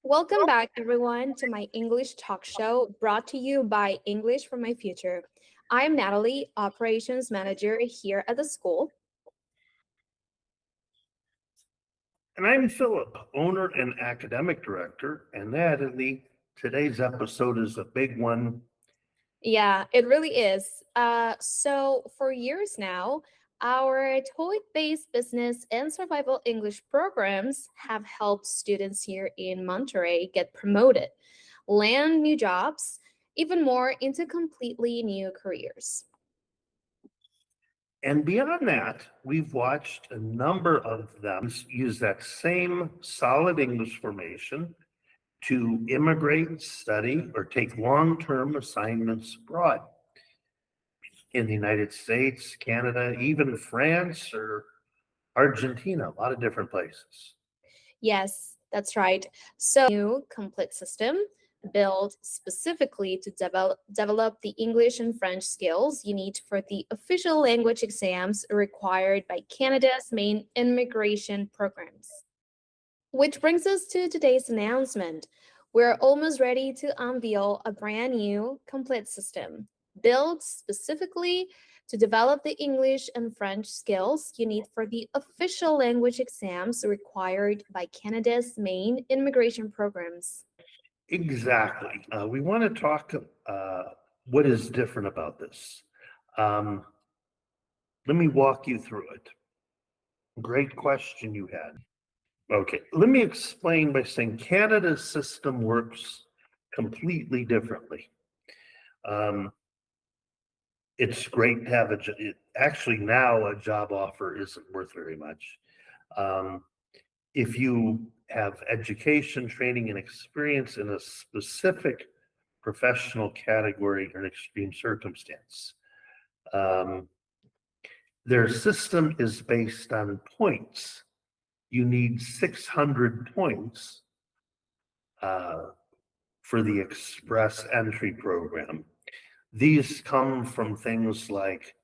Welcome back, everyone, to my English talk show brought to you by English for My Future. I'm Natalie, Operations Manager here at the school. And I'm Philip, owner and academic director. And Natalie, today's episode is a big one. Yeah, it really is. So, for years now, our TOEIC-based business and survival English programs have helped students here in Monterey get promoted, land new jobs, even more into completely new careers. And beyond that, we've watched a number of them use that same solid English formation to immigrate, study, or take long-term assignments abroad in the United States, Canada, even France or Argentina, a lot of different places. Yes, that's right. So, new complete system built specifically to develop the English and French skills you need for the official language exams required by Canada's main immigration programs. Which brings us to today's announcement. We're almost ready to unveil a brand new complete system built specifically to develop the English and French skills you need for the official language exams required by Canada's main immigration programs. Exactly. We want to talk what is different about this. Um, Let me walk you through it. Great question you had. Okay, let me explain by saying Canada's system works completely differently. Um, it's great to have actually now a job offer isn't worth very much. Um, if you have education, training, and experience in a specific professional category or an extreme circumstance. Um, their system is based on points. You need 600 points for the express entry program. These come from things like,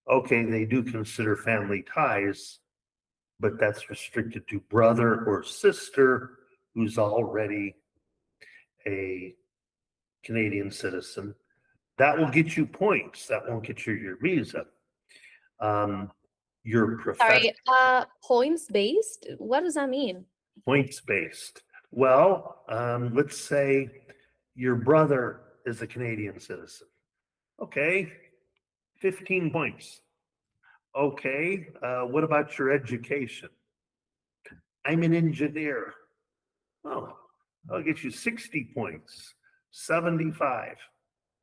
okay, they do consider family ties, but that's restricted to brother or sister who's already a Canadian citizen. That will get you points. That won't get you your visa. Your profession Sorry, points based? What does that mean? points based. Well, let's say your brother is a Canadian citizen. Okay, 15 points. Okay, what about your education? I'm an engineer. Oh, I'll get you 60 points, 75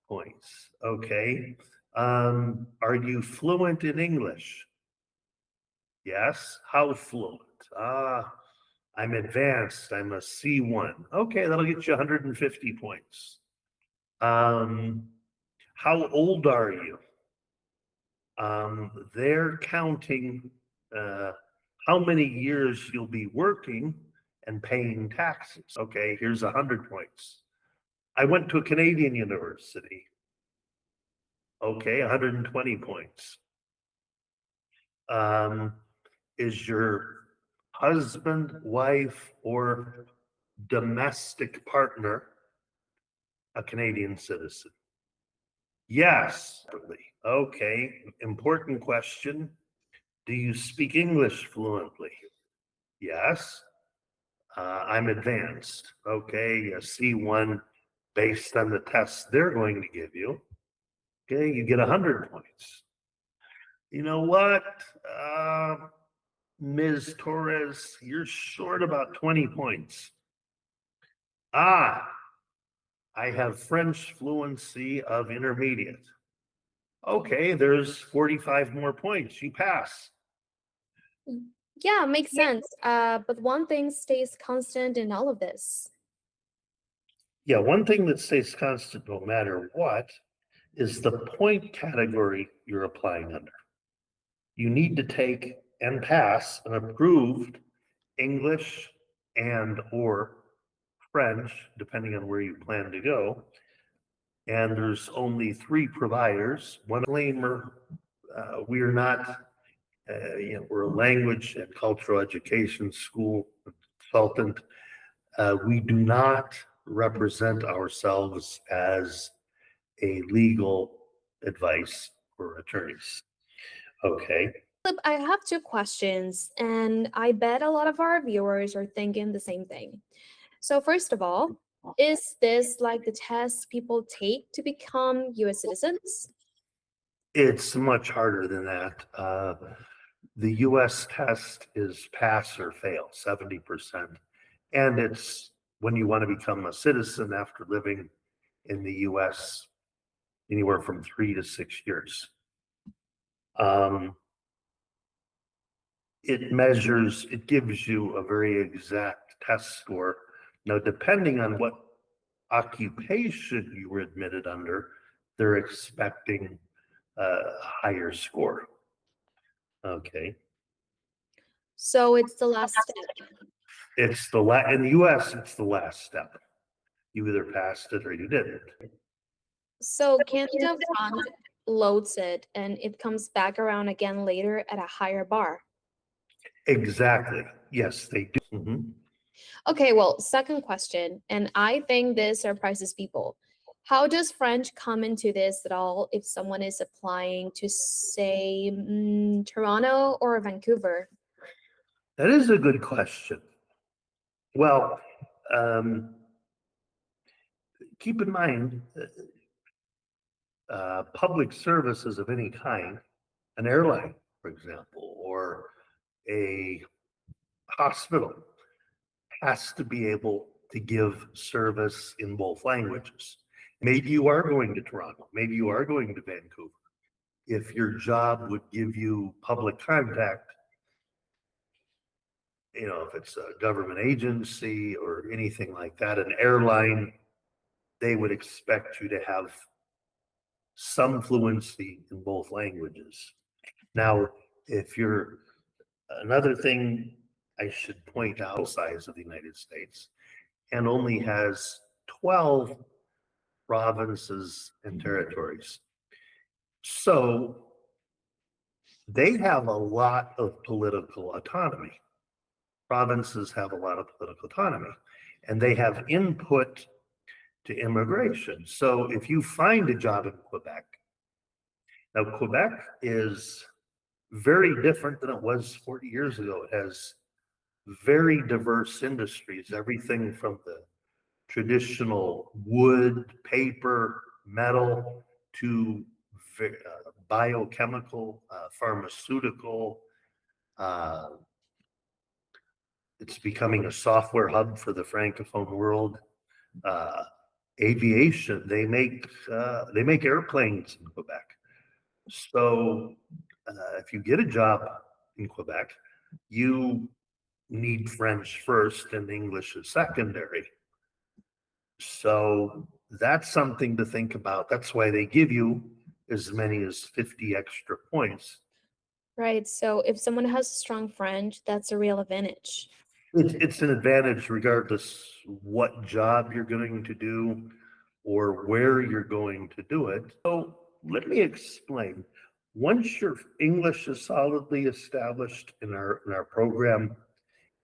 points. Okay. Are you fluent in English? Yes. How fluent? I'm advanced. I'm a C1. Okay, that'll get you 150 points. How old are you? They're counting how many years you'll be working and paying taxes. Okay, here's 100 points. I went to a Canadian university. Okay, 120 points. Is your husband, wife, or domestic partner a Canadian citizen? Yes. Okay, important question. Do you speak English fluently? Yes. I'm advanced. Okay, a C1 based on the tests they're going to give you. Okay, you get 100 points. You know what, Ms. Torres, you're short about 20 points. I have French fluency of intermediate. Okay, there's 45 more points. You pass. Yeah, makes sense. But one thing stays constant in all of this. Yeah, one thing that stays constant no matter what is the point category you're applying under. You need to take and pass an approved English and or French, depending on where you plan to go. And there's only 3 providers. One disclaimer, we are not, we're a language and cultural education school consultant. We do not represent ourselves as a legal advice for attorneys. Okay. I have two questions, and I bet a lot of our viewers are thinking the same thing. So, first of all, is this like the test people take to become US citizens? It's much harder than that. The US test is pass or fail, 70%. And it's when you want to become a citizen after living in the US anywhere from 3 to 6 years. It gives you a very exact test score. Now, depending on what occupation you were admitted under, they're expecting a higher score. Okay. So, it's the last step. In the US, it's the last step. You either passed it or you didn't. So, Canada Front loads it and it comes back around again later at a higher bar. Exactly. Yes, they do. Okay, well, second question, and I think this surprises people. How does French come into this at all if someone is applying to, say, Toronto or Vancouver? That is a good question. Well, keep in mind, public services of any kind, an airline, for example, or a hospital, has to be able to give service in both languages. Maybe you are going to Toronto, maybe you are going to Vancouver. If your job would give you public contact, if it's a government agency or anything like that, an airline, they would expect you to have some fluency in both languages. Now, if you're another thing I should point out, the size of the United States, and only has 12 provinces and territories. So they have a lot of political autonomy. Provinces have a lot of political autonomy, and they have input to immigration. So if you find a job in Quebec, now Quebec is very different than it was 40 years ago. It has very diverse industries, everything from the traditional wood, paper, metal to biochemical, pharmaceutical. It's becoming a software hub for the Francophone world. Aviation, they make airplanes in Quebec. So if you get a job in Quebec, you need French first and English is secondary. So that's something to think about. That's why they give you as many as 50 extra points. Right, so if someone has strong French, that's a real advantage. It's an advantage regardless what job you're going to do or where you're going to do it. So let me explain. Once your English is solidly established in our program,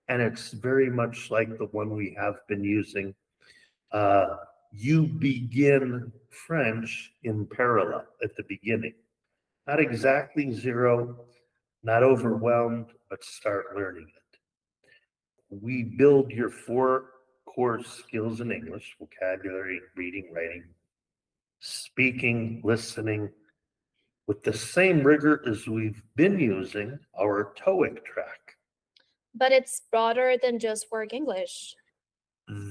and it's very much like the one we have been using, you begin French in parallel at the beginning. Not exactly zero, not overwhelmed, but start learning it. We build your 4 core skills in English: vocabulary, reading, writing, speaking, listening, with the same rigor as we've been using our TOEIC track. But it's broader than just work English.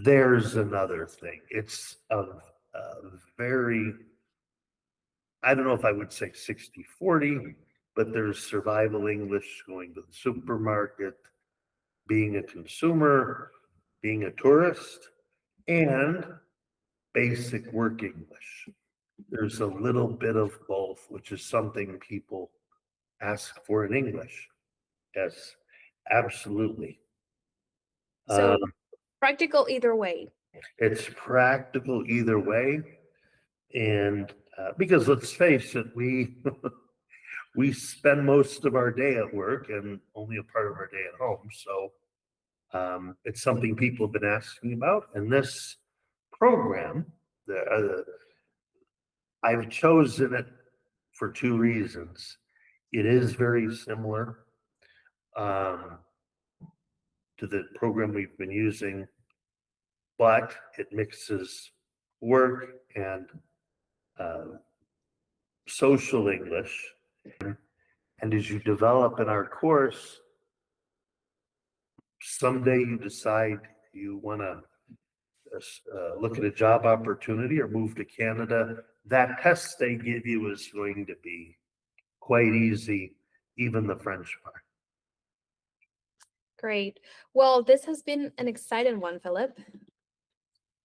There's another thing. It's a very, I don't know if I would say 60-40, but there's survival English, going to the supermarket, being a consumer, being a tourist, and basic work English. There's a little bit of both, which is something people ask for in English. Yes, absolutely. So practical either way. It's practical either way. And because let's face it, we spend most of our day at work and only a part of our day at home. So It's something people have been asking about, and this program, I've chosen it for two reasons. It is very similar to the program we've been using, but it mixes work and social English. And as you develop in our course, someday you decide you want to look at a job opportunity or move to Canada, that test they give you is going to be quite easy, even the French part. Great. Well, this has been an exciting one, Philip.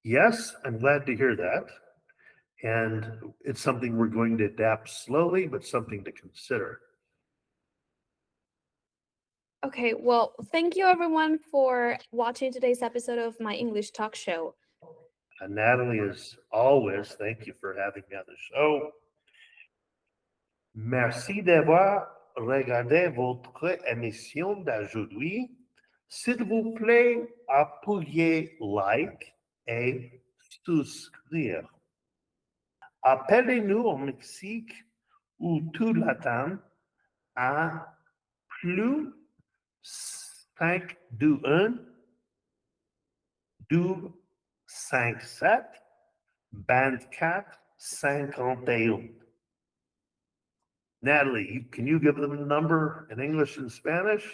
Yes, I'm glad to hear that. And it's something we're going to adapt slowly, but something to consider. Okay, well, thank you everyone for watching today's episode of my English talk show. Natalie, as always, thank you for having me on the show. Merci d'avoir regardé votre émission d'aujourd'hui. S'il vous plaît, appuyez like et souscrire. Appelez-nous au Mexique ou tout Latam à plus 521 257 24 51. Natalie, can you give them a number in English and Spanish?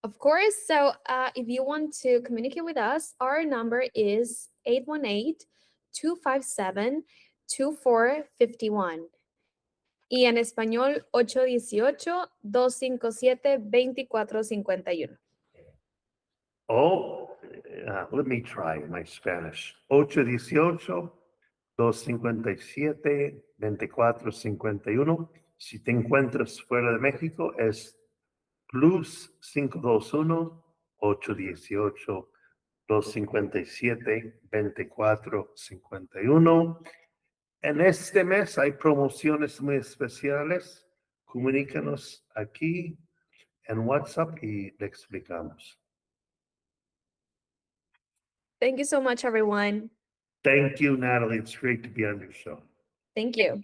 Of course. So if you want to communicate with us, our number is 818-257-2451. Y en español, 818-257-2451. Oh, let me try my Spanish. 818-257-2451. Si te encuentras fuera de México, es plus 521-818-257-2451. En este mes hay promociones muy especiales. Comunícanos aquí en WhatsApp y le explicamos. Thank you so much, everyone. Thank you, Natalie. It's great to be on your show. Thank you.